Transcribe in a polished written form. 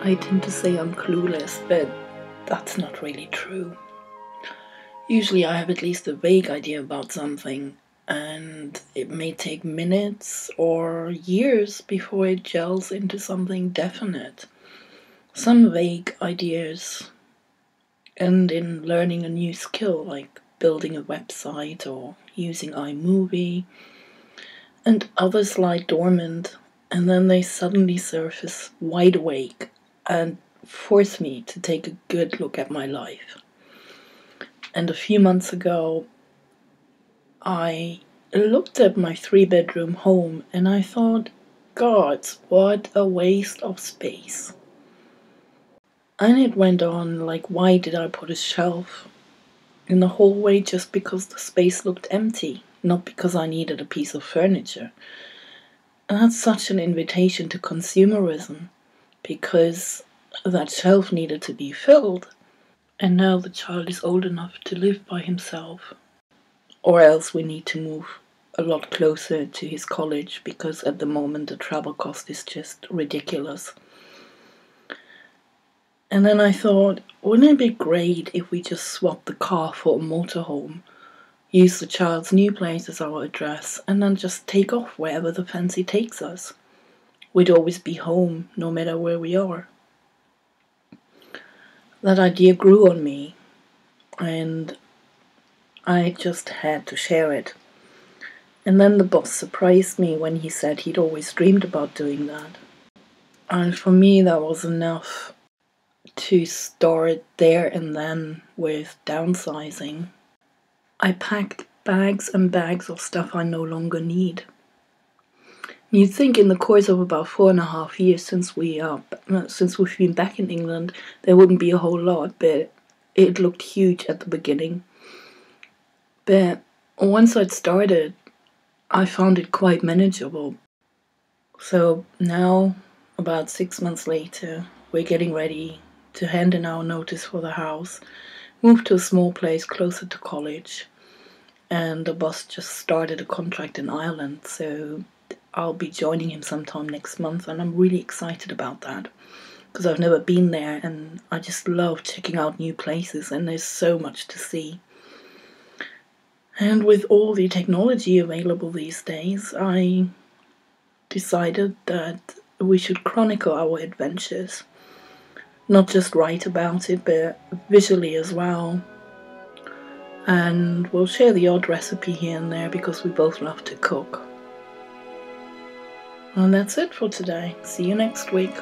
I tend to say I'm clueless, but that's not really true. Usually I have at least a vague idea about something, and it may take minutes or years before it gels into something definite. Some vague ideas end in learning a new skill, like building a website or using iMovie, and others lie dormant, and then they suddenly surface wide awake and force me to take a good look at my life. And a few months ago, I looked at my 3-bedroom home and I thought, God, what a waste of space. And it went on like, why did I put a shelf in the hallway just because the space looked empty, not because I needed a piece of furniture? And that's such an invitation to consumerism, because that shelf needed to be filled. And now the child is old enough to live by himself. Or else we need to move a lot closer to his college, because at the moment the travel cost is just ridiculous. And then I thought, wouldn't it be great if we just swapped the car for a motorhome, use the child's new place as our address, and then just take off wherever the fancy takes us. We'd always be home, no matter where we are. That idea grew on me, and I just had to share it. And then the boss surprised me when he said he'd always dreamed about doing that. And for me, that was enough to start there and then with downsizing. I packed bags and bags of stuff I no longer need. You'd think in the course of about 4.5 years since we've been back in England, there wouldn't be a whole lot, but it looked huge at the beginning. But once I'd started, I found it quite manageable. So now, about 6 months later, we're getting ready to hand in our notice for the house, move to a small place closer to college, and the boss just started a contract in Ireland, so I'll be joining him sometime next month, and I'm really excited about that, because I've never been there and I just love checking out new places, and there's so much to see. And with all the technology available these days, I decided that we should chronicle our adventures. Not just write about it, but visually as well. And we'll share the odd recipe here and there, because we both love to cook. And that's it for today. See you next week.